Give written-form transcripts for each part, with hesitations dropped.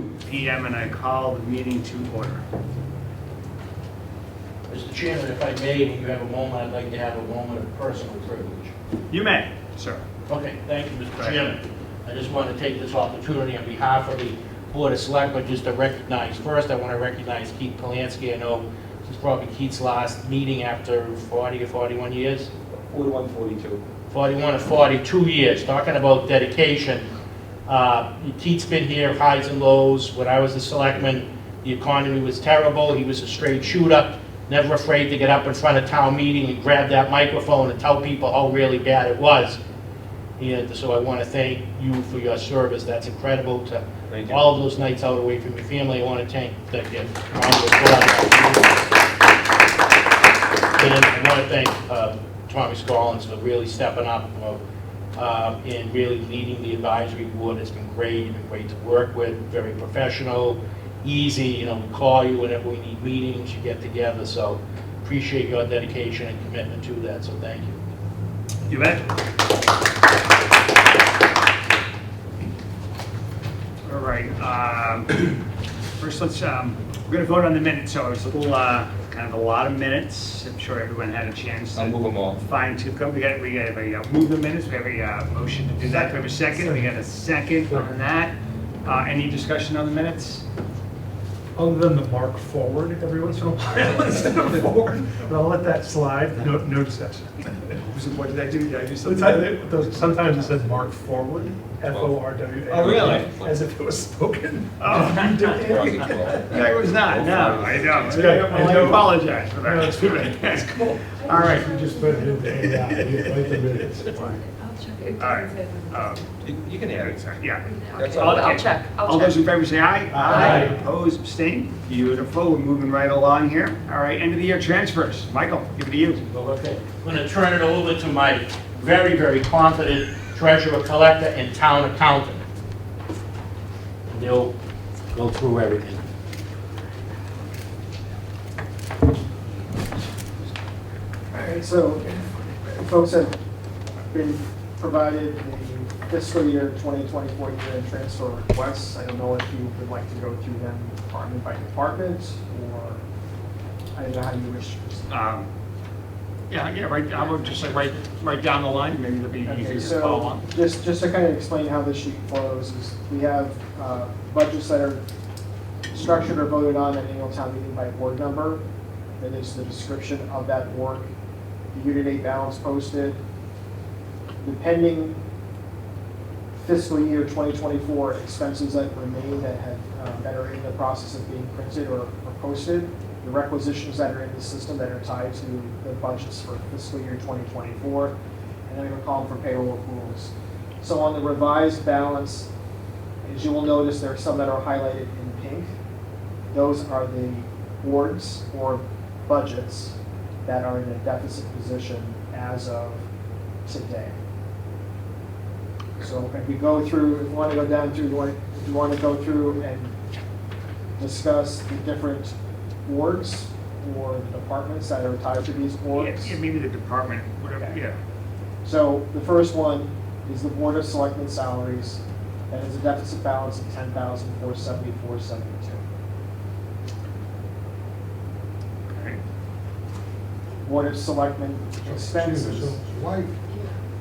2 p.m. and I call the meeting to order. Mr. Chairman, if I may, when you have a moment, I'd like to have a moment of personal privilege. You may, sir. Okay, thank you, Mr. Right. Chairman. I just want to take this opportunity on behalf of the Board of Selectmen just to recognize, first I want to recognize Keith Polanski. I know this is probably Keith's last meeting after 40 or 41 years. 41, 42. 41 or 42 years, talking about dedication. Keith's been here, highs and lows. When I was a selectman, the economy was terrible. He was a straight shooter, never afraid to get up in front of town meeting and grab that microphone and tell people how really bad it was. And so I want to thank you for your service. That's incredible. To all of those nights out away from your family, I want to thank you. And I want to thank Tommy Scollins for really stepping up and really leading the advisory board. It's been great. You've been great to work with, very professional, easy. You know, we call you whenever we need meetings, you get together. So appreciate your dedication and commitment to that. So thank you. You bet. All right. First, let's. We're going to vote on the minutes. So it's a little, kind of a lot of minutes. I'm sure everyone had a chance to I'll move them all. fine tooth comb. We got a move the minutes. We have a motion to do that. We have a second. We got a second on that. Any discussion on the minutes? Other than the mark forward every once in a while instead of forward, but I'll let that slide. No discussion. What did I do? Did I do something? Sometimes it says mark forward, F-O-R-W-A. Oh, really? As if it was spoken. Oh, no, it was not. No, I don't. I apologize for that. No, it's good. It's cool. All right. You just put it in there. You write the minutes. All right. You can add it. Yeah. That's All- all. I'll check. All those in favor say aye. Aye. Opposed, abstained. Beautiful. We're moving right along here. All right, end of the year transfers. Michael, give it to you. Okay. I'm going to turn it over to my very, very confident treasurer collector and town accountant. And they'll go through everything. All right, so folks have been provided the fiscal year 2024 year-end transfer requests. I don't know if you would like to go through them department by department, or I don't know how you wish to proceed. Yeah, right. I would just say right down the line. Maybe it'll be Okay, easier to follow so on. just to kind of explain how this sheet flows is we have budgets that are structured or voted on at annual town meeting by board number. That is the description of that work, the year-to-date balance posted, the pending fiscal year 2024 expenses that remain that are in the process of being printed or posted, the requisitions that are in the system that are tied to the budgets for fiscal year 2024, and then I'm going to call them for payroll accruals. So on the revised balance, as you will notice, there are some that are highlighted in pink. Those are the boards or budgets that are in a deficit position as of today. So if we go through, if you want to go down through, if you want to go through and discuss the different boards or departments that are tied to these boards. Yeah, maybe the department, whatever. Okay. Yeah. So the first one is the Board of Selectmen salaries. That is a deficit balance of $10,474.72. Okay. Board of Selectmen expenses. So why,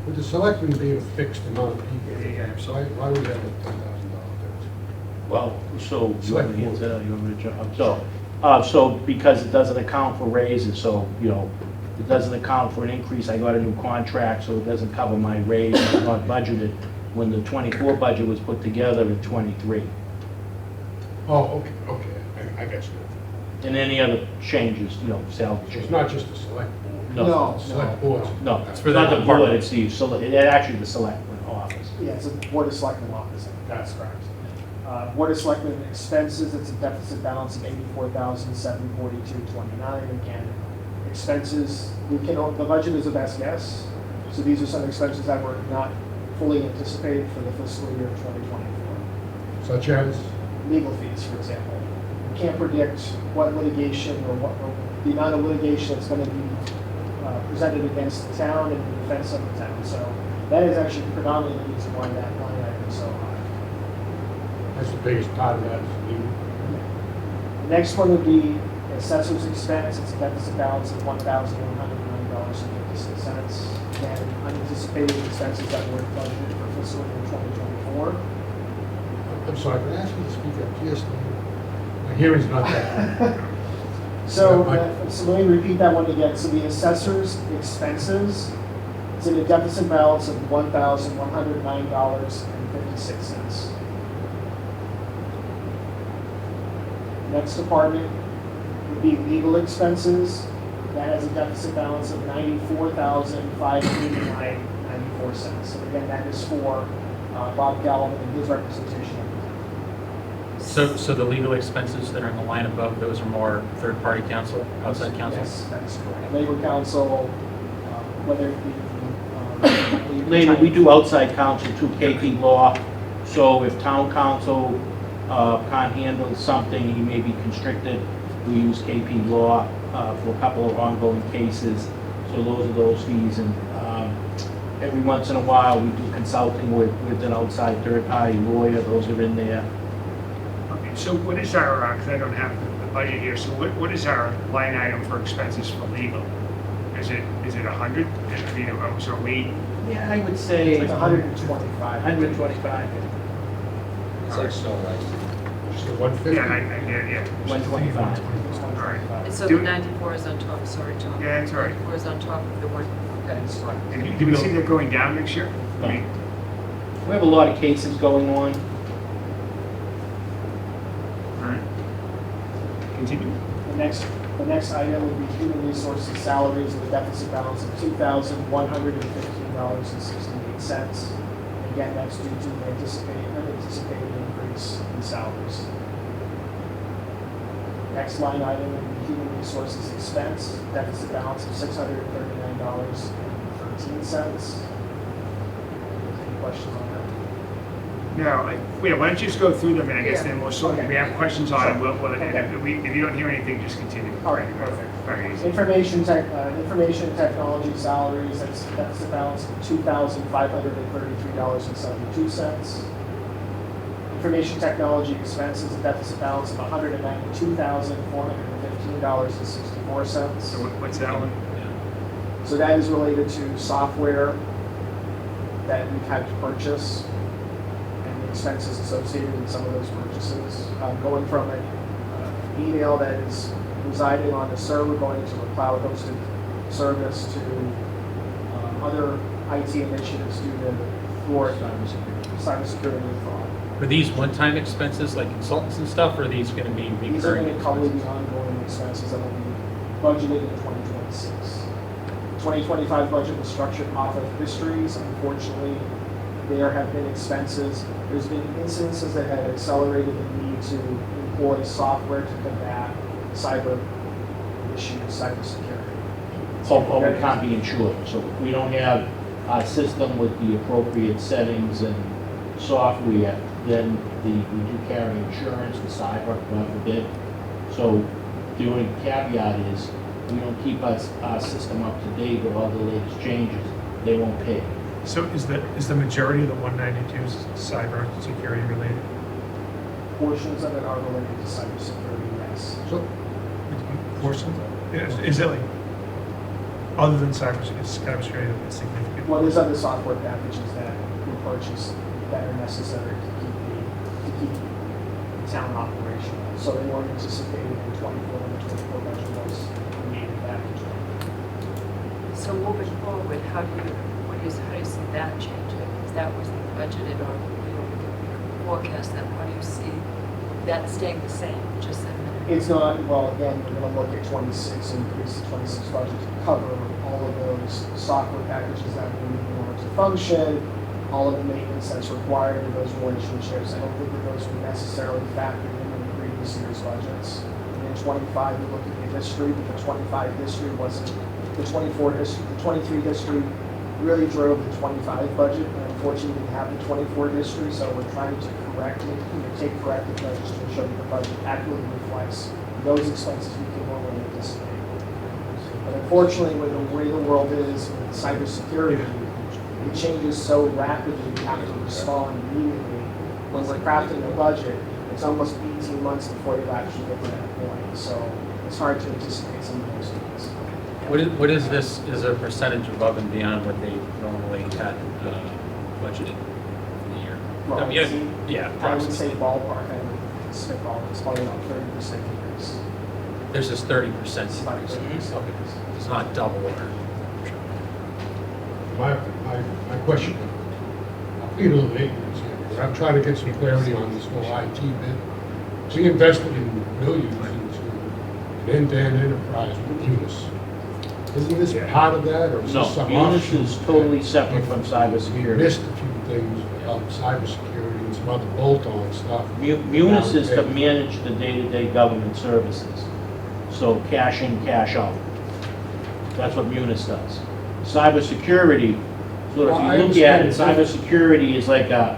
with the selectmen being a fixed amount of people, Yeah. why would we have a $10,000 deficit? Well, so you Select want me to board. answer that? You want me to jump? So because it doesn't account for raises, so, you know, it doesn't account for an increase. I got a new contract, so it doesn't cover my raise. It's not budgeted when the 24 budget was put together in 23. Oh, okay, I got you. And any other changes, you know, salary So changes. it's not just the select board? No. Select boards? No, That's it's not the board, it's the, actually the selectman office. Yeah, it's a Board of Selectmen office, that's correct. Board of Selectmen expenses, it's a deficit balance of $84,742.29. Again, expenses, the budget is a best guess. So these are some expenses that were not fully anticipated for the fiscal year 2024. Such as? Legal fees, for example. We can't predict what litigation or the amount of litigation that's going to be presented against the town and the defense of the town. So that is actually predominantly the reason why that line item is so high. That's the biggest part of that. The next one would be assessor's expense. It's a deficit balance of $1,109.56. Again, unanticipated expenses that were budgeted for fiscal year 2024. I'm sorry, can I ask you to speak up? Yes, my hearing's not that good. So let me repeat that one again. So the assessor's expenses, it's in a deficit balance of $1,109.56. Next department would be legal expenses. That has a deficit balance of $94,589.94. So again, that is for Bob Galvin and his representation of the town. So the legal expenses that are in the line above, those are more third-party counsel, outside counsel? Yes, that's correct. Labor counsel, whether it be. Later, we do outside counsel to KP Law, so if town council can't handle something, he may be constricted, we use KP Law for a couple of ongoing cases, so those are those fees, and every once in a while, we do consulting with an outside third-party lawyer, those are in there. Okay, so what is our, because I don't have the budget here, so what is our line item for expenses for legal? Is it 100? I mean, so we, Yeah, I would say It's 125. 125, It's like stone rice. Just the 150? yeah. 125. All right. And so Do- the 94 is on top, sorry, Tom. Yeah, that's all right. 94 is on top of the one, okay. And do we see that going down next year? I mean, We have a lot of cases going on. all right. Continue. The next item would be human resources salaries with a deficit balance of $2,115.68. Again, that's due to the unanticipated increase in salaries. Next line item would be human resources expense, deficit balance of $639.13. Any questions on that? No, why don't you just go through them, and I guess Yeah. then we'll sort of, Okay. if we have questions on it, we'll, Okay. if you don't hear anything, just continue. All right, perfect. Very easy. Information technology salaries, that's a balance of $2,533.72. Information technology expenses, a deficit balance of $192,415.64. So what's that one? So that is related to software that we've had to purchase and the expenses associated with some of those purchases. Going from an email that is residing on the server, going to a cloud-hosted service, to other IT initiatives due to thwart cybersecurity and fraud. Are these one-time expenses like consultants and stuff, or are these going to be These are recurring going to probably be expenses? ongoing expenses that will be budgeted in 2026. 2025 budget was structured off of histories. Unfortunately, there have been expenses. There's been incidences that have accelerated the need to employ software to combat cyber issues, cybersecurity. Or we can't be insured, so if we don't have a system with the appropriate settings and software, then we do carry insurance and cyber, God forbid. So the only caveat is, we don't keep our system up to date with all the latest changes, they won't pay. So is the majority of the 192 cyber security related? Portions of it are related to cybersecurity, yes. So, Portion? Is it like, other than cybersecurity, that's significant? Well, there's other software packages that we purchase that are necessary to keep the town operational. So they weren't anticipated in 24 when the 24 budget was needed back in 20. So moving forward, how do you see that changing? If that was budgeted, or, you know, we can forecast that, how do you see that staying the same, just a minute? It's not, well, again, we're going to look at 26, increase the 26 budget to cover all of those software packages that we need in order to function, all of the maintenance that's required in those relationships. I don't think that those were necessarily factored in the previous year's budgets. And in 25, we look at the history, but the 25 history wasn't, the 24 history, the 23 history really drove the 25 budget, and unfortunately we didn't have the 24 history, so we're trying to take corrective measures to ensure that the budget accurately reflects those expenses we can normally anticipate. But unfortunately, with the way the world is with cybersecurity, it changes so rapidly, we have to respond immediately. crafting the budget, it's almost 18 months before you actually get to that point. So it's hard to anticipate some of those things. What is this, is a percentage above and beyond what they normally had budgeted for the year? Well, I mean, yeah, I would say approximately. ballpark, I would spitball, it's probably about 30% increase. There's this 30% It's about increase. 30%. Okay, it's not double or. My question, I'll plead a little ignorance here, because I'm trying to get some clarity on this whole IT bit. We invested in millions into an end-to-end enterprise with Munis. Isn't this part of that, or is No, this some Munis offshoot? is totally separate from We cybersecurity. missed a few things about cybersecurity and some other bolt-on stuff. Munis is to manage the day-to-day government services. So cash in, cash out. That's what Munis does. Cybersecurity, so Well, I if you look at it, understand. cybersecurity is like a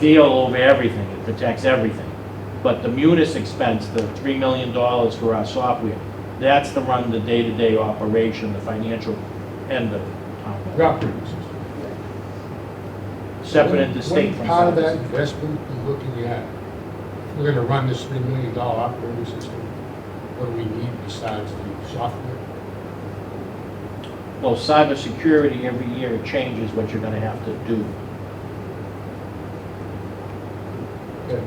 veil over everything. It protects everything. But the Munis expense, the $3 million for our software, that's to run the day-to-day operation, the financial end of The town. operating system. Separate and distinct What from part of that cybersecurity. investment are looking at? If we're gonna run this $3 million operating system, what do we need besides the software? Well, cybersecurity, every year it changes what you're gonna have to do. Yeah.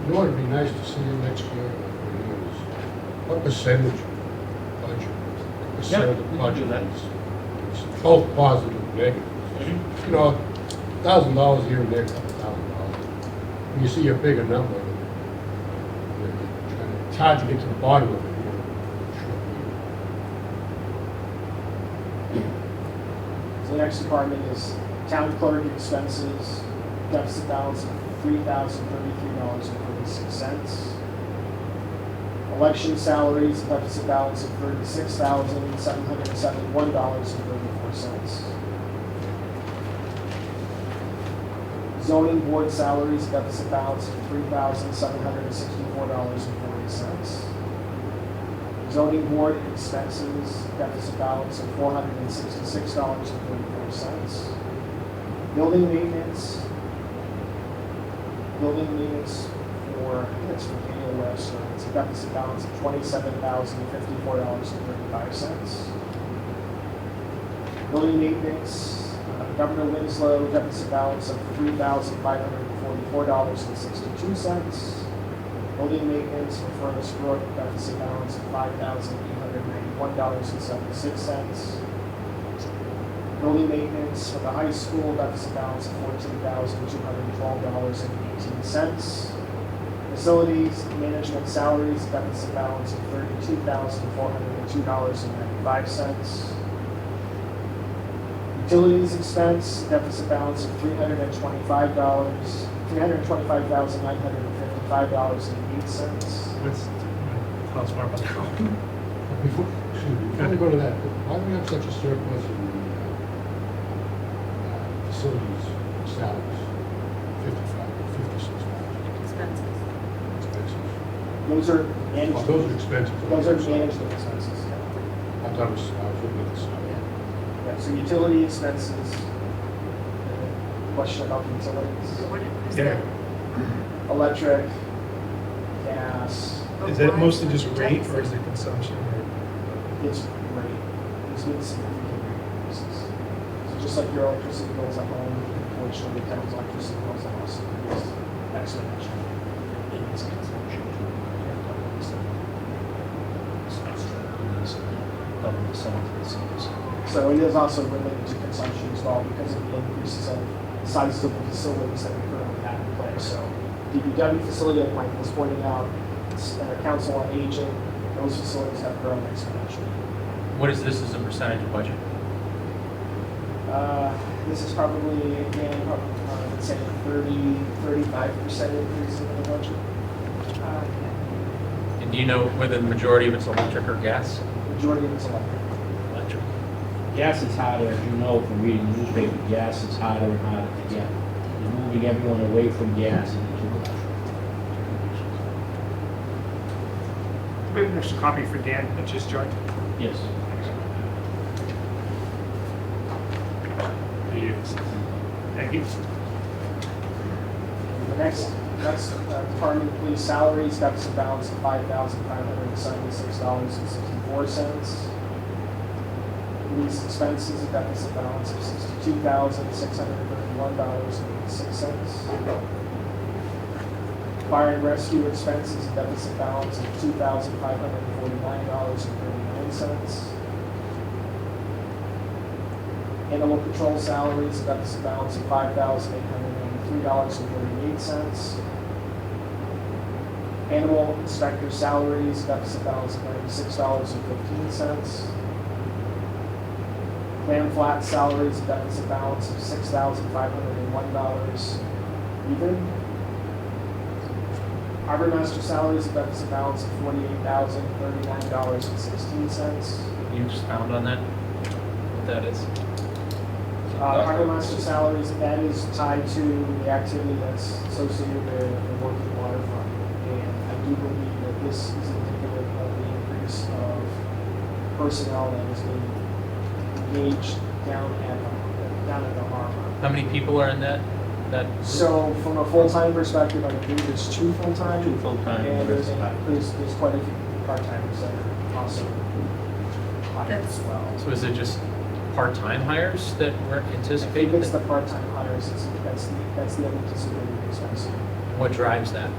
You know, it'd be nice to see you next year, what percentage of budget, what percent of Yeah, the we can budget do that. is both positive and negative? You know, $1,000 here and there, $2,000. When you see a bigger number, it's hard to get to the bottom of it. So the next department is town clerk expenses, deficit balance of $3,033.46. Election salaries, deficit balance of $36,771.34. Zoning board salaries, deficit balance of $3,764.40. Zoning board expenses, deficit balance of $466.34. Building maintenance for, I think it's for Daniel West, so it's a deficit balance of $27,054.35. Building maintenance, Governor Winslow, deficit balance of $3,544.62. Building maintenance for Furnace Brook, deficit balance of $5,891.76. Building maintenance for the high school, deficit balance of $14,212.18. Facilities management salaries, deficit balance of $32,402.95. Utilities expense, deficit balance of $325,955.08. Let's tell us more about that. Before we go to that, why do we have such a surplus in the facilities salaries? 56,000 Expenses. expenses. Those are Oh, management. those are expenses. Those are management expenses. I thought it was, I was looking at the salary. Yeah, so utility expenses. Question about utilities. What is Yeah. that? Electric, gas, Is it mostly just rate or is it consumption? it's rate. It's been significant rate increases. So just like your electricity bills at home, unfortunately, the town's electricity bills have also increased exponentially. So it is also related to consumption as well because of the increases of sizes of the facilities that we currently have in place. So DPW facility, like Michael was pointing out, Council on Aging, those facilities have grown exponentially. What is this as a percentage of budget? This is probably, again, let's say 35% increase in the budget. And do you know whether the majority of it's electric or gas? Majority of it's electric. Electric. Gas is harder, as you know from reading the newspaper, gas is harder and harder to get. They're moving everyone away from gas and into electric. Maybe there's a copy for Dan that just joined. Yes. Thank you. The next department, police salaries, deficit balance of $5,576.64. Police expenses, a deficit balance of $62,631.86. Fire and rescue expenses, a deficit balance of $2,549.39. Animal control salaries, a deficit balance of $5,893.38. Animal inspector salaries, deficit balance of $96.15. Clam flat salaries, deficit balance of $6,501 even. Harbor master salaries, deficit balance of $48,039.16. Can you expound on that? What that is? Harbor master salaries, that is tied to the activity that's associated with the working waterfront. And I do believe that this is indicative of the increase of personnel that is being engaged down at the harbor. How many people are in that group? So from a full-time perspective, I believe there's 2 full-time. 2 full-time, And the there's rest part. quite a few part-timers that are also hired as well. So is it just part-time hires that we're I think anticipating? it's the part-time hires, that's the anticipated expense. What drives that?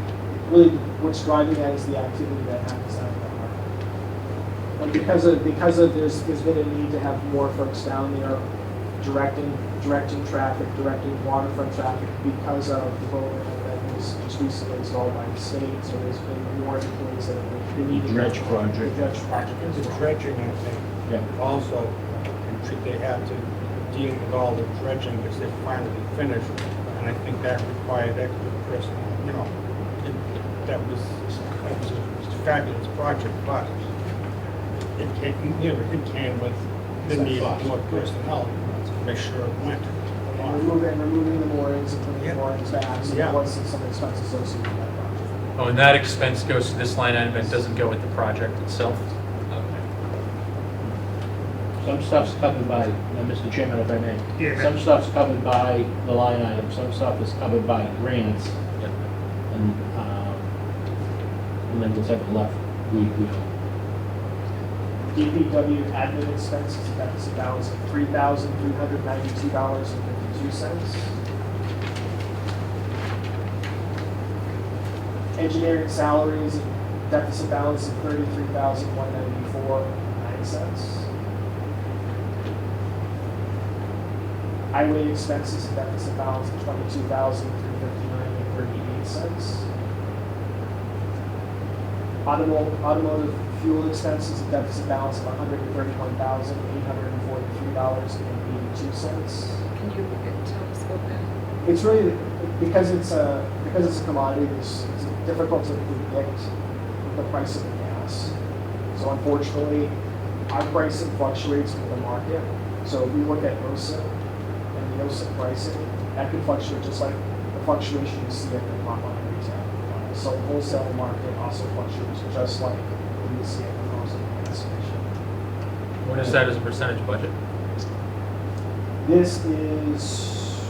Really, what's driving that is the activity that happens out of the harbor. And because of there's been a need to have more folks down there directing traffic, directing waterfront traffic because of the program that was just recently installed by the state, so there's been more employees that have been needed. Dredge project. The dredge project. The dredging, I think, Yeah. also, they have to deal with all the dredging because they're finally finished, and I think that required extra personnel, you know. That was a fabulous project, but it came with the need of more personnel to make sure it went. And removing the moorings and putting the moorings back, so there Yeah. was some expense associated with that project. Oh, and that expense goes to this line item and doesn't go with the project itself? Some stuff's covered by, Mr. Chairman, if I may. Yeah. Some stuff's covered by the line item, some stuff is covered by grants, Yep. and then what's ever left, we DPW admin expenses, deficit balance of $3,392.52. Engineering salaries, deficit balance of $33,194.09. Highway expenses, deficit balance of $22,359.38. Automotive fuel expenses, deficit balance of $131,843.82. Can you tell us about that? It's really, because it's a commodity, it's difficult to predict the price of the gas. So unfortunately, our pricing fluctuates with the market. So if we look at OSIP and the OSIP pricing, that can fluctuate just like the fluctuation you see at the pump on retail. So the wholesale market also fluctuates just like what you see at the wholesale gas station. What is that as a percentage budget? This is,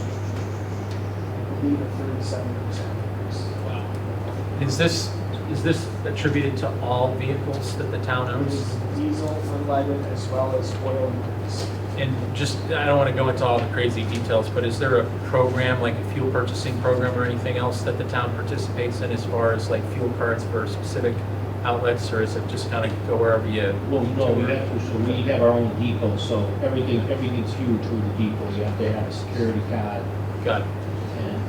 I believe, a 37% increase. Is this attributed to all vehicles that the town It owns? is diesel, unleaded, as well as oil and grease. And just, I don't want to go into all the crazy details, but is there a program, like a fuel purchasing program or anything else that the town participates in as far as like fuel cards for specific outlets, or is it just kind of go wherever you? Well, no, we have to, so we have our own depot, so everything's viewed through the depot. You have to have a security card, Got it. and,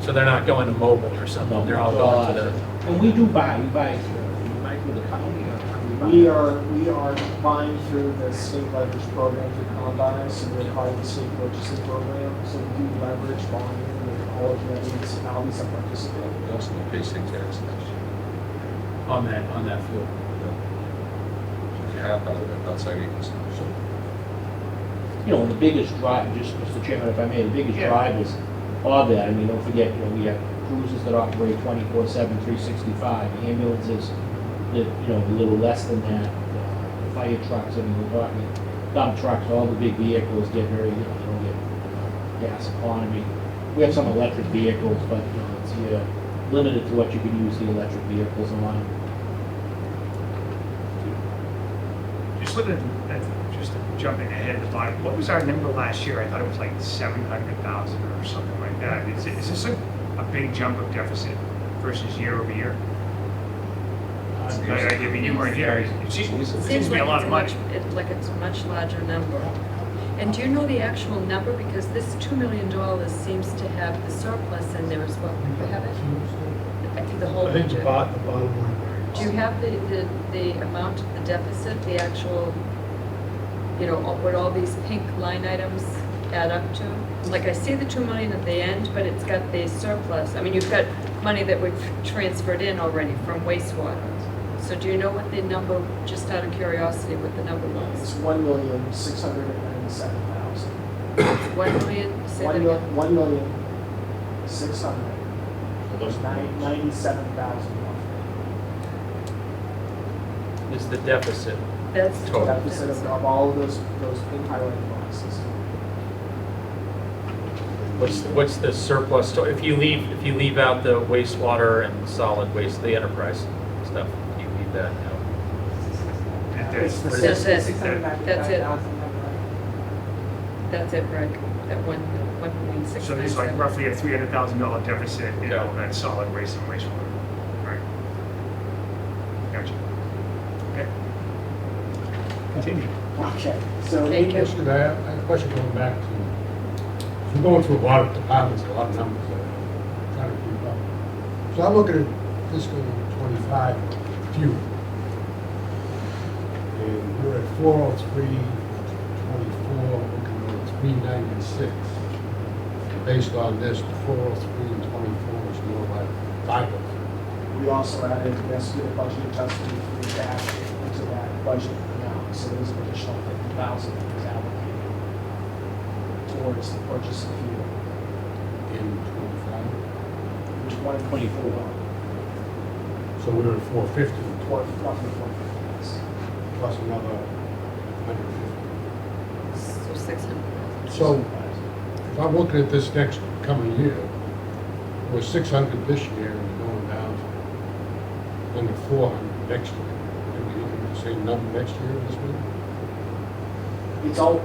So they're not going to mobile or something, they're all going to the, and we buy through the county, or we buy? We are buying through the state leverage program through Combine, so we're part of the state purchasing program. So we do leverage volume with all of the municipalities that participate. You also pay state tax. on that fuel. If you have out of it, outside your consumption. You know, the biggest drive, just Mr. Chairman, if I may, the biggest Yeah. drivers of that, I mean, don't forget, we have cruisers that operate 24/7, 365, ambulances that, a little less than that, fire trucks, I mean, we're talking dump trucks, all the big vehicles get very, they don't get gas economy. We have some electric vehicles, but, you know, it's limited to what you can use the electric vehicles on. Just looking at, just jumping ahead at the bottom, what was our number last year? I thought it was like 700,000 or something like that. Is this a big jump of deficit versus year over year? I mean, you weren't here. It seems to Seems be like a lot it's of a money. like it's a much larger number. And do you know the actual number? Because this $2 million seems to have the surplus in there as well. Do you have it? I think the whole I think the budget. bottom line. Do you have the amount of the deficit, the actual, you know, what all these pink line items add up to? Like, I see the 2 million at the end, but it's got the surplus. I mean, you've got money that we've transferred in already from wastewater. So do you know what the number, just out of curiosity, what the number It's was? 1,697,000. 1 million, say that again? 1,697,000 Is the deficit. That's the Total. total deficit deficit. of all of those pink highlighted boxes. What's the surplus, if you leave out the wastewater and solid waste, the enterprise stuff, you leave that out. It's the That's it. six- That's it. That's it, Rick, that 1.6. So there's like roughly a $300,000 deficit, you know, Yeah. that's solid waste and wastewater. Right. Gotcha. Okay. Continue. Okay, so. Thank you. Question, I have a question going back to, we're going through a lot of departments, a lot of numbers that I'm trying to keep up. So I'm looking at fiscal 25 fuel. And we're at 403.24, looking at 396. And based on this, the 403 and 24 is more like 503. We also added the estimated budget adjustment free cash into that budget amount, so there's an additional 50,000 that was allocated towards the purchase of fuel, In 25. which 124, So we're at 450 toward roughly 450. plus another 150. So 600. So if I'm looking at this next coming year, we're 600 this year and we're going down to under 400 next year. And we looking at the same number next year this year? It's all,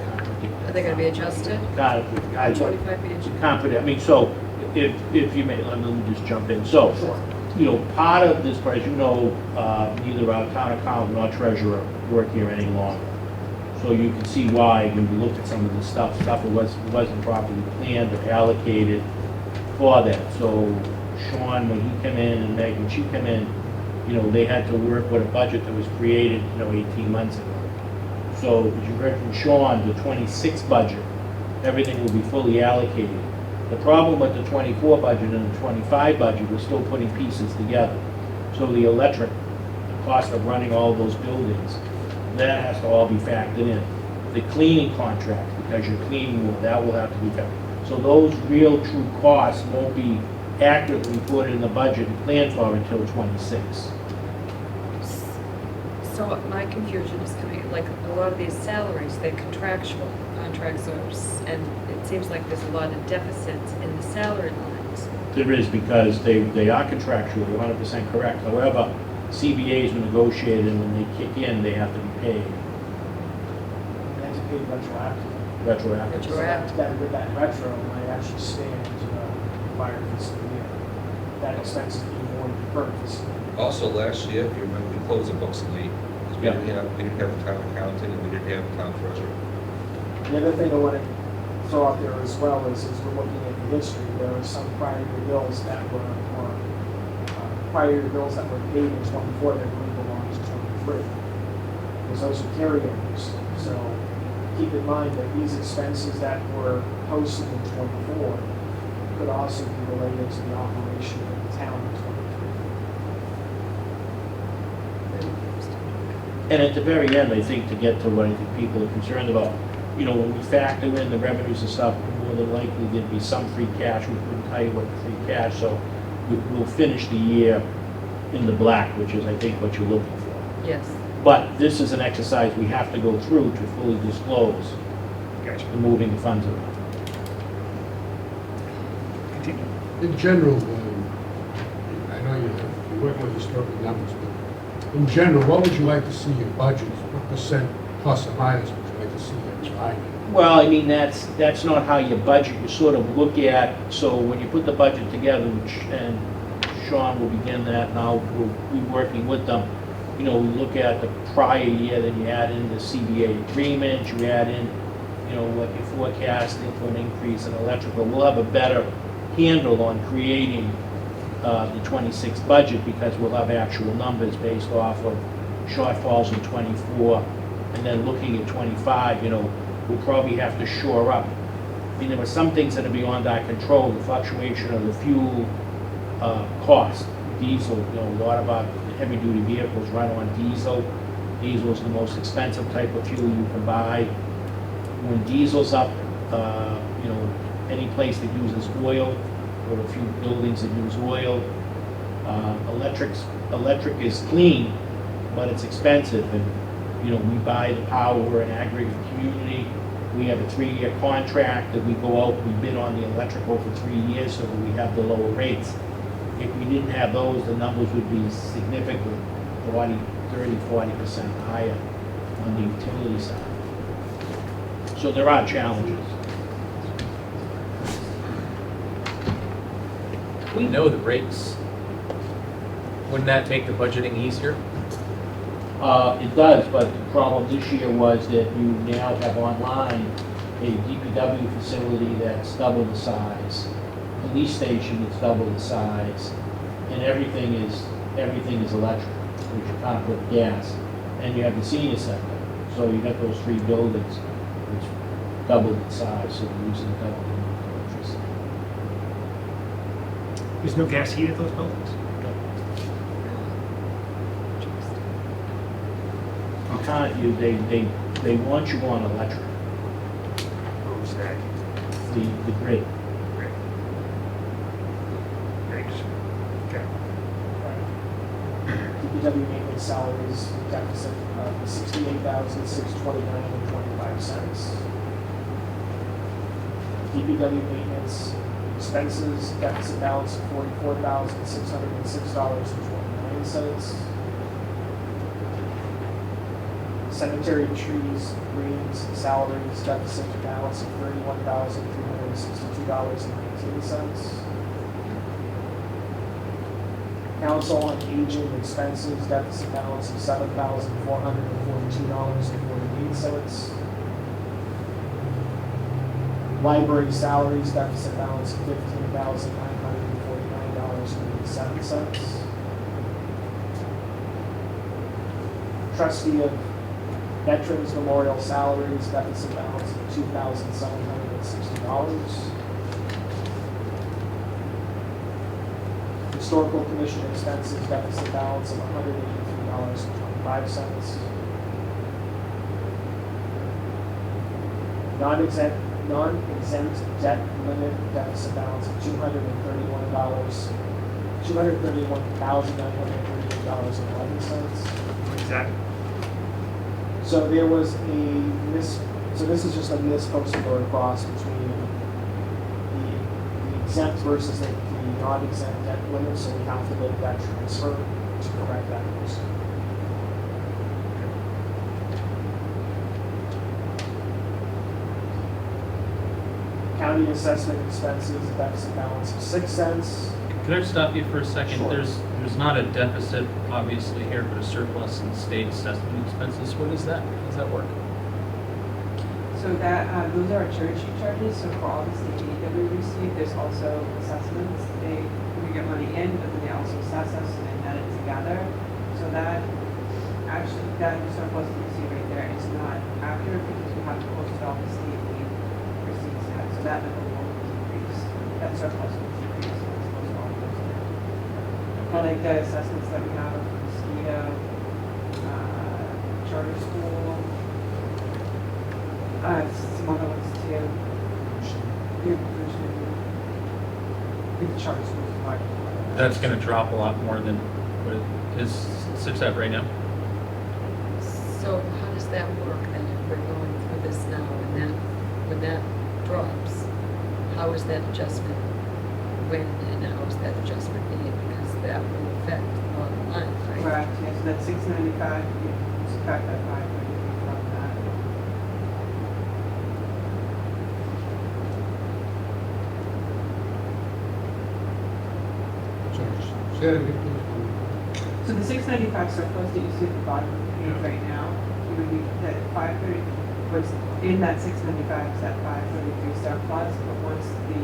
Are they gonna be adjusted? God, I 25 be adjusted? confident, I mean, so, if you may, let me just jump in. So, sure. you know, part of this, as you know, neither our town accountant nor treasurer work here any longer. So you can see why, when we looked at some of this stuff that wasn't properly planned or allocated for that. So Sean, when he came in, and Meg, when she came in, you know, they had to work with a budget that was created, you know, 18 months ago. So, as you heard from Sean, the 26 budget, everything will be fully allocated. The problem with the 24 budget and the 25 budget, we're still putting pieces together. So the electric, the cost of running all those buildings, that has to all be factored in. The cleaning contract, because you're cleaning more, that will have to be factored. So those real true costs won't be accurately put in the budget and planned for until 26. So my confusion is coming, like, a lot of these salaries, they're contractual contracts, and it seems like there's a lot of deficits in the salary lines. There is, because they are contractual, you're 100% correct. However, CBAs were negotiated, and when they kick in, they have to be paid We had to pay retroactively. retroactively. So that with that retro, might actually stand to the prior fiscal year. That expense is being more than the current fiscal year. Also, last year, if you remember, we closed the books late, because we didn't have a town accountant, and we didn't have a town treasurer. The other thing I want to throw out there as well is we're looking at the history, there are some prior year bills that were paid in 24 that really belong to 23. Because those are carryovers. So keep in mind that these expenses that were posted in 24 could also be related to the operation of the town in 23. And at the very end, I think, to get to what I think people are concerned about, you know, when we factor in the revenues and stuff, more than likely there'd be some free cash. We couldn't tell you what the free cash, so we'll finish the year in the black, which is, I think, what you're looking for. Yes. But this is an exercise we have to go through to fully disclose Gotcha. the moving the funds around. In general, I know you're working with historical numbers, but in general, what would you like to see your budget, what percent plus or minus would you like to see your line? Well, I mean, that's not how you budget, you sort of look at, so when you put the budget together, and Sean will begin that, and we'll be working with them, you know, we look at the prior year, then you add in the CBA agreement, you add in, you know, what you're forecasting for an increase in electrical. We'll have a better handle on creating the 26 budget, because we'll have actual numbers based off of shortfalls in 24, and then looking at 25, you know, we'll probably have to shore up. I mean, there were some things that are beyond our control, the fluctuation of the fuel cost, diesel, you know, a lot of our heavy-duty vehicles run on diesel. Diesel is the most expensive type of fuel you can buy. When diesel's up, you know, any place that uses oil, or a few buildings that use oil, electric is clean, but it's expensive, and, you know, we buy the power, we're an aggregate community. We have a 3-year contract that we go out, we bid on the electrical for 3 years so that we have the lower rates. If we didn't have those, the numbers would be significantly 40% higher on the utility side. So there are challenges. We know the rates. Wouldn't that make the budgeting easier? It does, but the problem this year was that you now have online a DPW facility that's double the size, police station that's double the size, and everything is electric, which you can't put gas. And you have the senior center, so you got those 3 buildings, which double the size, so you're using double the amount of electricity. There's no gas heat at those buildings? You can't, they want you on electric, Who's that? the grid. Great. Thanks. Okay. DPW maintenance salaries deficit of $68,629.25. DPW maintenance expenses deficit balance of $44,606.29. Cemetery trees, greens, salaries deficit balance of $31,362.19. Council on Aging expenses deficit balance of $7,442.48. Library salaries deficit balance of $15,949.87. Trustee of Veterans Memorial salaries deficit balance of $2,760. Historical Commission expenses deficit balance of $183.25. Non-exempt debt limit deficit balance of $231,938.11. What is that? So there was so this is just a misposted or cross between the exempt versus the non-exempt debt limit, so we have to make that transfer to correct that mistake. County assessment expenses, deficit balance of 6 cents. Can I stop you for a second? Sure. There's not a deficit, obviously, here, but a surplus in state assessment expenses. What is that? How does that work? So that, those are our cherry sheet charges, so for all the state aid that we receive, there's also assessments. We get money in, but then they also assess us and add it together. So that, actually, that surplus that you see right there is not accurate because we have to post all the state aid receipts yet. So that number will decrease, that surplus will decrease. Once those all goes in. But like the assessments that we have for mosquito, charter school, some other ones too. Yeah, the charter school is like. That's going to drop a lot more than what it sits at right now. So how does that work then, if we're going through this now, when that drops, how is that adjustment when and how is that adjustment made? Because that will affect the bottom line, right? Correct, yeah, so that's 695, you subtract that 533 from that. Sorry, say that again, please. So the 695 surplus that you see at the bottom of the page right now, you would be, that 530, what's in that 695 is that 533 surplus, but once the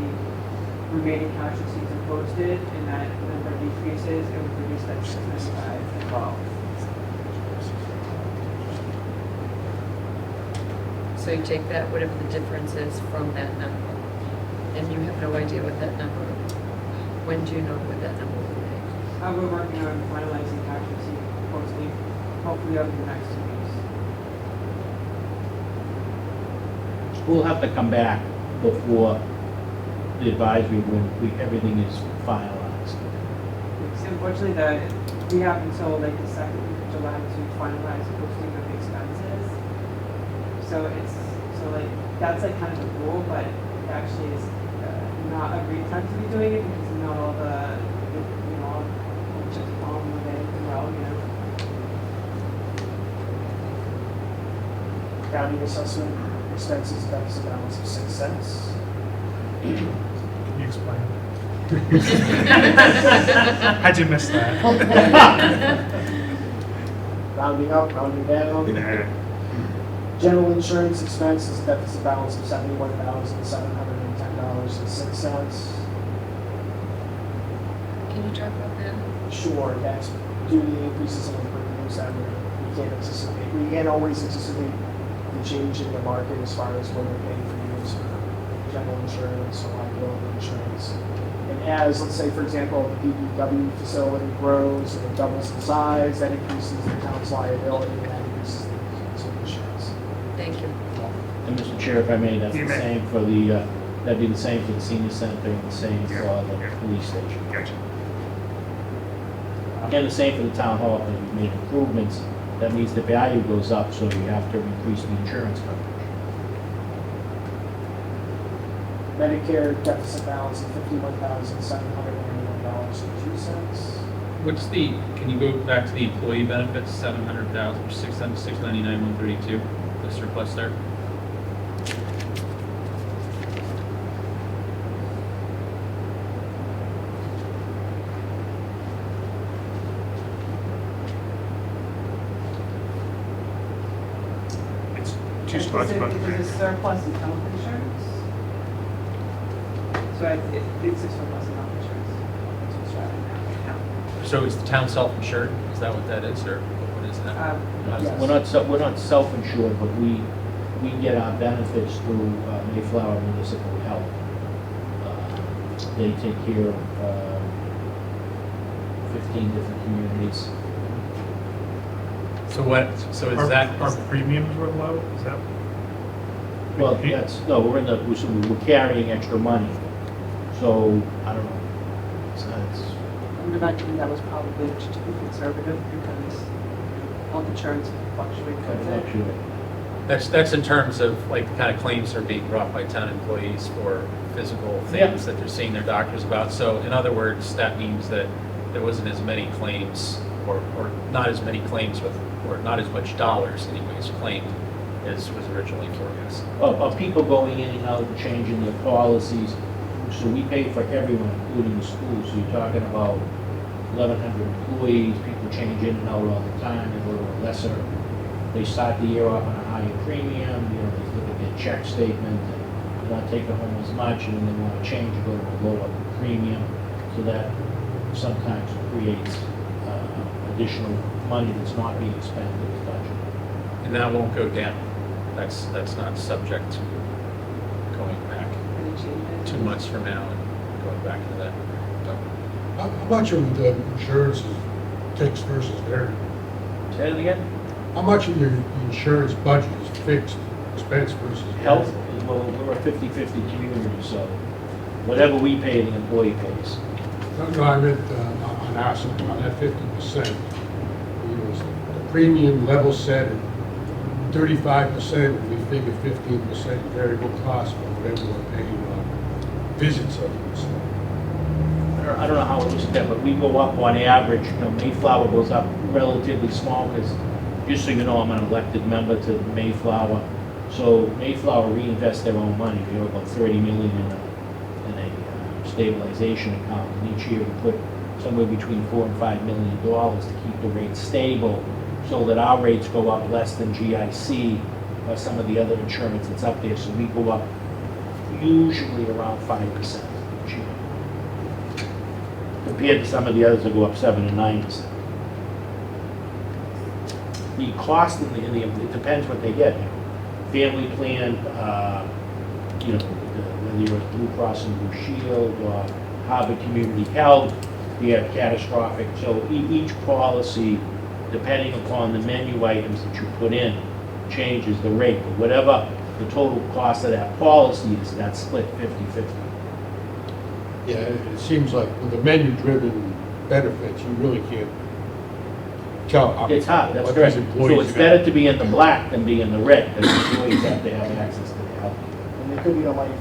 remaining cash receipts are posted and that number decreases, it would reduce that 695 as well. So you take that, whatever the difference is from that number, and you have no idea what that number, when do you know what that number will be? We're working on finalizing cash receipt posting, hopefully over the next 2 weeks. We'll have to come back before the advisory when everything is finalized. Because unfortunately, we have until like the second week of July to finalize the posting of the expenses. So like, that's like kind of the rule, but it actually is not a great time to be doing it because not all all just on the way well, County assessment expenses deficit balance of 6 cents. Can you explain? How'd you miss that? Rounding up, rounding down. Nah. General insurance expenses deficit balance of $71,710.06. Can you talk about that? Sure, that's due to the increases in the premiums that we can't anticipate. We can't always anticipate the change in the market as far as when we're paying premiums for general insurance or liability insurance. And as, let's say, for example, the DPW facility grows and it doubles in size, that increases the town's liability and that increases the insurance. Thank you. And Mr. Chair, if I may, that's You the may. same for the, that'd be the same for the senior center and the same for Yeah, the yeah. police station. Gotcha. Again, the same for the town hall, when we've made improvements, that means the value goes up, so you have to increase the insurance coverage. Medicare deficit balance of $51,791.02. What's can you go back to the employee benefits, 700,000, 699, 132, the surplus there? It's just Is lots it about because it's surplus in health insurance? So it's a surplus in health insurance. That's what's driving that right now. So is the town self-insured? Is that what that is, or what is that? Yes. We're not self-insured, but we get our benefits through Mayflower Municipal Health. They take care of 15 different communities. So is that? Our premiums were low, is that? Well, we're carrying extra money, so, I don't know. I would imagine that was probably to be conservative because health insurance fluctuates quite a bit. That's in terms of like the kind of claims that are being brought by town employees for physical things that they're seeing their doctors about. So in other words, that means that there wasn't as many claims or not as many claims or not as much dollars anyways claimed as was originally forecast. Of people going in and out and changing their policies, so we pay for everyone, including the schools. So you're talking about 1,100 employees, people change in and out all the time, they go to a lesser, they start the year off on a higher premium, they look at their check statement, and they're not taking home as much, and then they want to change, go to a lower premium, so that sometimes creates additional money that's not being spent in the budget. And that won't go down. That's not subject to going back Any changes? 2 months from now and going back to that. How much of the insurance is fixed versus variable? Say it again? How much of your insurance budget is fixed expense versus Health, variable? well, we're a 50-50 community, so whatever we pay, the employee pays. No, I meant on our side, on that 50%. The premium level set at 35%, we figure 15% variable cost for whatever we're paying on visits of the I don't know how it looks at that, but we go up on average, you know, Mayflower goes up relatively small, because, just so you know, I'm an elected member to Mayflower. So Mayflower reinvests their own money, we have about 30 million in a stabilization account, and each year we put somewhere between $4 and $5 million to keep the rates stable, so that our rates go up less than GIC or some of the other insurance that's up there, so we go up usually around 5% each year. Compared to some of the others that go up 7 and 9%. The cost in the it depends what they get. Family plan, you know, whether you're at Blue Cross and Blue Shield or Harvard Community Health, you have catastrophic. So each policy, depending upon the menu items that you put in, changes the rate. But whatever the total cost of that policy is, that's split 50-50. Yeah, it seems like with the menu-driven benefits, you really can't tell. It's hard, that's what correct. these So employees it's got. better to be in the black than be in the red, because employees have to have access to the health. And there could be a life,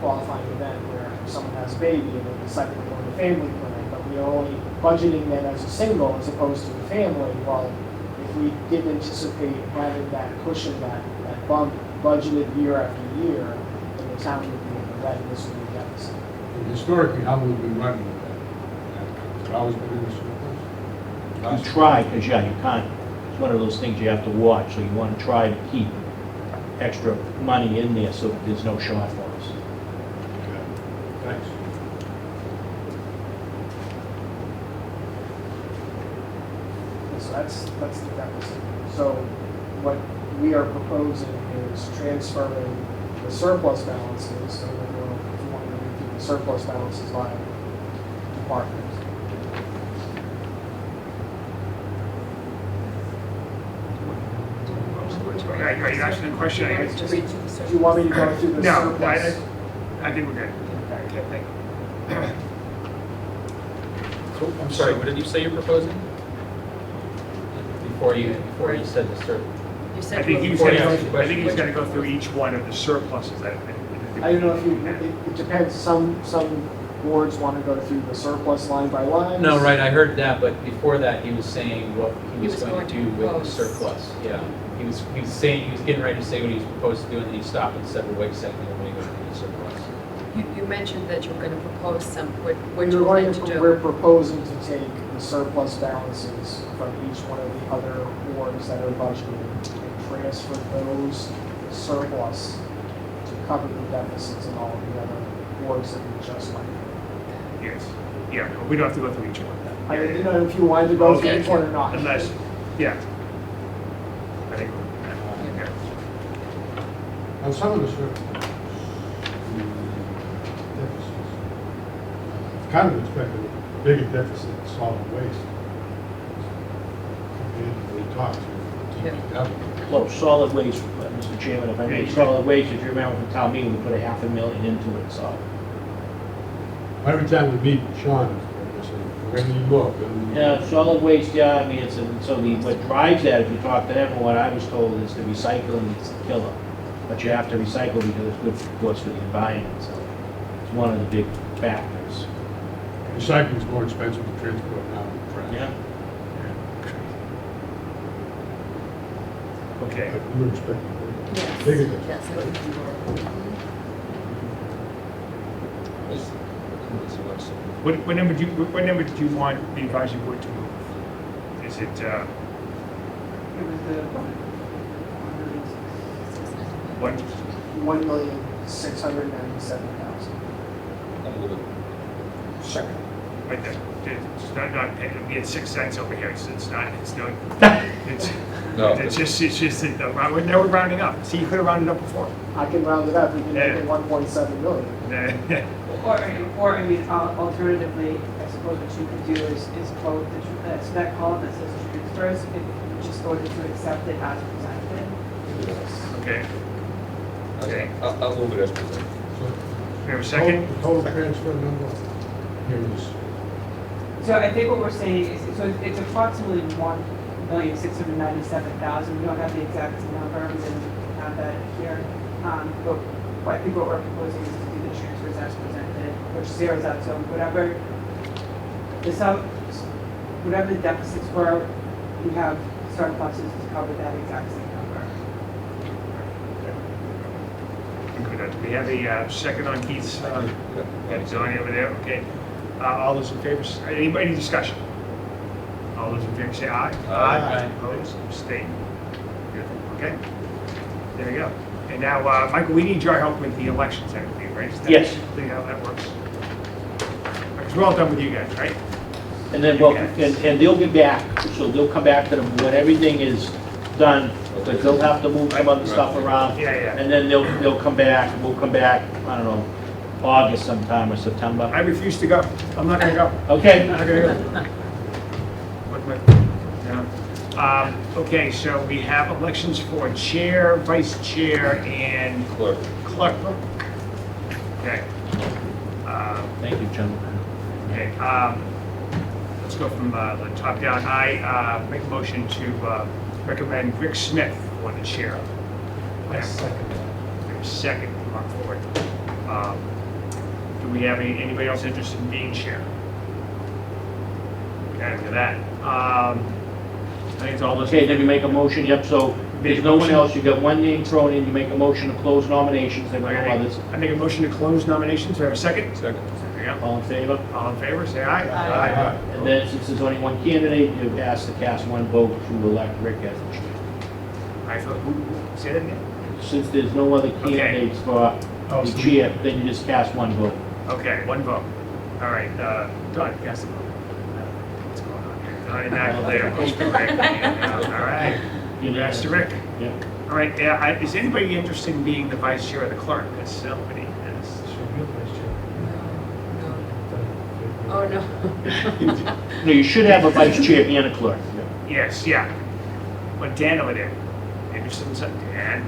qualifying event where someone has a baby and they decide to go to the family clinic, but we are only budgeting them as a single as opposed to a family. Well, if we didn't anticipate having that cushion, that bump budgeted year after year, then the town would be in the red, and this would be a deficit. And historically, how have we been running with that? It's always been in the surplus? You try, because yeah, you can't, it's one of those things you have to watch, so you want to try to keep extra money in there so that there's no shortfalls. Okay. Thanks. So that's the deficit. So what we are proposing is transferring the surplus balances, so that we'll, if you want to read through the surplus balances by department. Are you asking a question? I guess? Just read through the Do you want me to go through the No, surplus? I think we're good. Okay. Thank you. I'm sorry, what did you say you're proposing? Before you said the cert. You said I think you he's were- gonna Before you go, I ask the think he's question. gonna go through each one of the surpluses that. I don't know if you, it depends, some boards want to go through the surplus line by line. No, right, I heard that, but before that, he was saying what he was was going to going do to with the propose. surplus. Yeah, he was saying, he was getting ready to say what he was proposed to do, and then he stopped and said, well, wait a second, I'm going to go to the surplus. You mentioned that you were going to propose some, what We're you going plan to we're do. proposing to take the surplus balances from each one of the other boards that are budgeted and transfer those surplus to cover the deficits in all of the other boards that we just went through. Yes, yeah, we don't have to go through each one. I didn't know if you wanted to go through Okay. each one or not. Unless, yeah. I think, we're good. On some of the surplus, deficits, I've kind of expected a bigger deficit in solid waste. And we talked to DPW. Well, solid waste, Mr. Chairman, if I may, solid waste, if you remember from town meeting, we put $500,000 into it, so. Every time we meet with Sean, I say, we're gonna need more. we're gonna need more." Yeah, solid waste, yeah, I mean, it's, what drives that, if you talk to them, and what I was told is the recycling is the killer. But you have to recycle because it's good, of course, for the environment, so it's one of the big factors. Recycling is more expensive to transport now than trash. Yeah? Okay, But we were expecting Yes. bigger deficit. Yes, I think you were. what number do you want the advisory board to move? Is it, It was the one, 1,697,000. I'm moving. Second. right there, it's not, we had 6 cents over here, so it's not, it's no, it's, No. it's just, now we're rounding up. See, you could have rounded up before. I can round it up, we can make it Yeah. 1.7 million. Or, I mean, alternatively, I suppose what you could do is quote so that column that says transfers, if you just go to accept it as presented. Okay, okay. I'll move it as presented. We have a second? The total transfer number, here it is. So I think what we're saying is, so it's approximately 1,697,000. We don't have the exact number, we didn't have that here. But I think what we're proposing is to do the transfers as presented, which zeroes out, so whatever whatever the deficits were, we have surpluses to cover that exact same number. Good. Do we have a second on Keith's? Yeah, he's on over there, okay. All those in favor, any discussion? All those in favor say aye. Aye. Opposed, abstained. Good, okay. There we go. And now, Michael, we need your help with the elections, I believe, right? Is that Yes. typically how that works? Because we're all done with you guys, right? And then, well, and they'll be back, so they'll come back to them when everything is done, because they'll have to move some other stuff around. Yeah, yeah. And then they'll come back, and we'll come back, I don't know, August sometime or September. I refuse to go. I'm not gonna go. Okay? I'm not gonna go. Yeah. Okay, so we have elections for chair, vice chair, and Clerk. clerk. Okay. Thank you, gentlemen. Okay, let's go from the top down. I make a motion to recommend Rick Smith for the chair. I second Second, Mark Ford. Do we have anybody else interested in being chair? Okay, look at that. I think it's all those. Okay, then you make a motion, yep, so there's no one else, you got one name thrown in, you make a motion to close nominations, there are no others. I make a motion to close nominations. Do I have a second? Second. There you go. All in favor? All in favor, say aye. Aye. And then, since there's only one candidate, you ask to cast one vote to elect Rick as the chair. I thought, say that again? Since there's no other candidates for Oh, the so- chair, then you just cast one vote. Okay, one vote. All right, Don, cast a vote. What's going on here? Don and Nagel there, goes to Rick. All right, that's to Rick. Yeah. All right, is anybody interested in being the vice chair or the clerk? That's somebody. Should be a vice chair. Oh, no. No, you should have a vice chair and a clerk. Yes, yeah. But Dan over there, interested in something? Dan?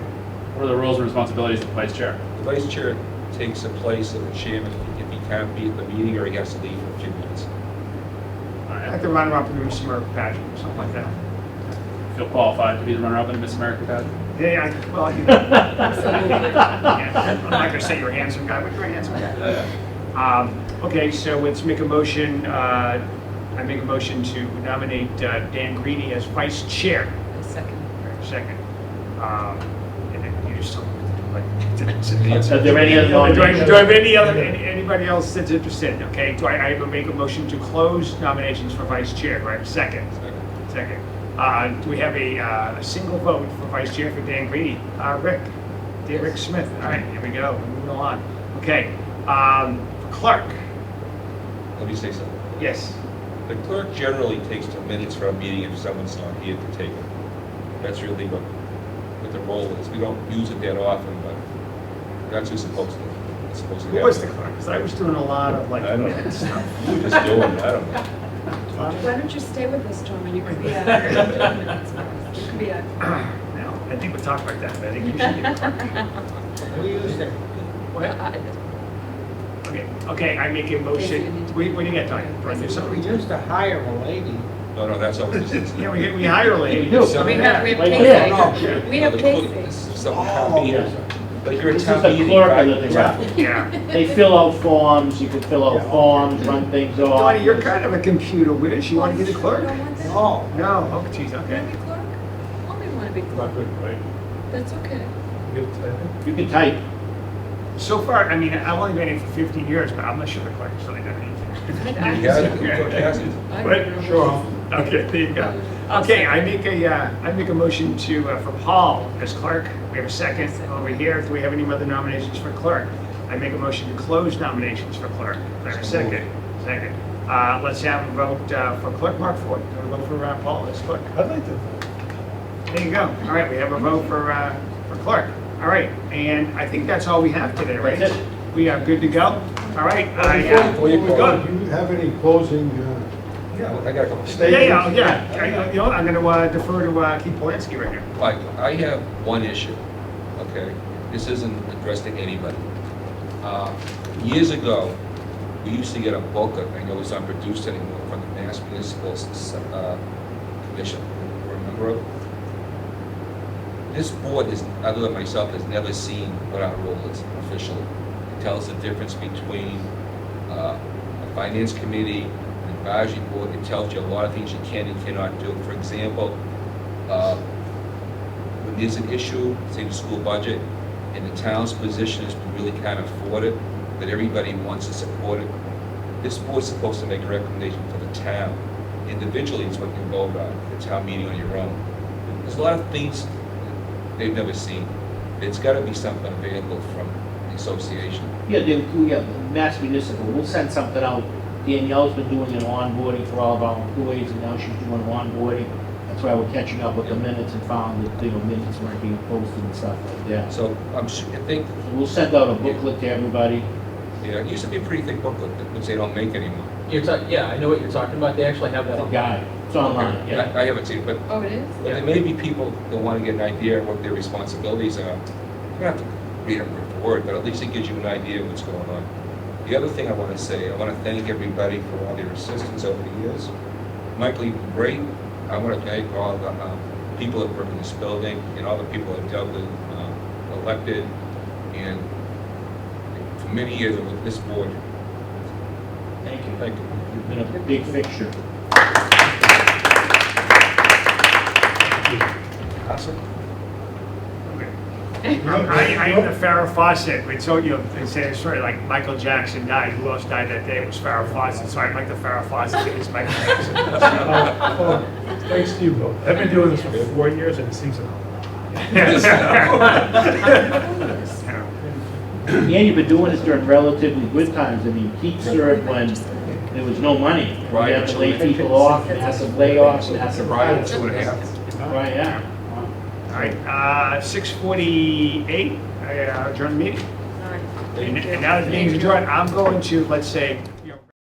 What are the roles and responsibilities of the vice chair? The vice chair takes the place of the chairman if he can't be at the meeting or he has to leave for a few minutes. I like to run around with Miss America pageant or something like that. Feel qualified to be the runner-up in the Miss America pageant? Yeah, well, you know. Yeah, I'm not gonna say you're a handsome guy, but you're a handsome guy. Okay, so let's make a motion, I make a motion to nominate Dan Greeny as vice chair. A second. Second. And then you just tell me what to do. Like, Are there any other nominations? do I have anybody else that's interested? Okay, I will make a motion to close nominations for vice chair. Do I have a second? Second. Do we have a single vote for vice chair for Dan Greeny? Rick Smith. All right, here we go. Moving along. Okay, for clerk. Let me say something. Yes. The clerk generally takes the minutes for a meeting if someone's not here to take it. That's really what the role is. We don't use it that often, but that's who's supposed to. It's supposed to Who was the clerk? Because I was doing a lot of like I don't know. minute stuff. You're just doing it, I don't know. Why don't you stay with us, Tom, and you can be a, you can be a. No, I think we'll talk about that, but I think you should be the clerk. We use it. Okay, I make a motion. What do you get, Tony? Do I do We something? used to hire a lady. No, that's always. Yeah, we hire a lady. We do. We have Right Casey. here. We have Casey. If someone can't be here, like you're a This is town the meeting, clerk right? of the thing. Yeah. They fill out forms, you can fill out forms, run things off. Donnie, you're kind of a computer whiz. You want to be the clerk? You don't want that? Oh, No. Oh, geez, You want okay. to be clerk? Mommy want to be Not clerk. good, right? That's okay. Good typing. You can type. So far, I mean, I've only been in for 15 years, but I'm not sure the clerk has really done anything. You got it, the clerk has it. I What? don't know. Sure. Okay, there you go. Okay, I make a motion to, for Paul as clerk. We have a second over here. Do we have any other nominations for clerk? I make a motion to close nominations for clerk. Do I have a second? Second. Let's have a vote for clerk, Mark Ford. Do you want to vote for Paul as clerk? I'd like to vote. There you go. All right, we have a vote for clerk. All right, and I think that's all we have today, right? That's it. We are good to go? All right. Before you we're go, good. Do you have any closing, Yeah, I got a couple. Yeah. You know, I'm going to defer to Keith Polanski right here. Like, I have one issue, okay? This isn't addressed to anybody. Years ago, we used to get a booklet, I know it's not produced anymore, from the Mass Municipal Commission. Remember it? This board is, other than myself, has never seen what our role is officially. It tells the difference between a finance committee, an advisory board, it tells you a lot of things you can and cannot do. For example, when there's an issue, say the school budget, and the town's position is we really can't afford it, but everybody wants to support it, this board's supposed to make a recommendation for the town. Individually, it's what you vote on, the town meeting on your own. There's a lot of things they've never seen. It's gotta be something available from the association. Yeah, Mass Municipal, we'll send something out. Danielle's been doing an onboarding for all of our employees, and now she's doing onboarding. That's why we're catching up with the minutes and found that, minutes weren't being posted and stuff like that. So So I think, we'll send out a booklet to everybody. yeah, it used to be a pretty thick booklet, which they don't make anymore. Yeah, I know what you're talking about. They actually have that The on. guide, it's online, yeah. I haven't seen it, but Oh, it is? but there may be people that want to get an idea of what their responsibilities are. You don't have to read it word for word, but at least it gives you an idea of what's going on. The other thing I want to say, I want to thank everybody for all their assistance over the years. Michael, you've been great. I want to thank all the people that work in this building and all the people I've dealt with, elected, and for many years with this board. Thank you. Thank you. You've been a big fixture. I am the Farrah Fawcett. It's so, they say a story like Michael Jackson died. Who else died that day? It was Farrah Fawcett. So I'm like the Farrah Fawcett. It's Michael Jackson. Thanks to you, Bill. I've been doing this for 4 years, and it seems to And you've been doing this during relatively good times. I mean, Keith served when there was no money. We Right. had to lay people off, massive layoffs, massive Brian, riots. 2.5. Right, yeah. All right, 6:48, adjourn the meeting. All right. And now that the meeting's adjourned, I'm going to, let's say,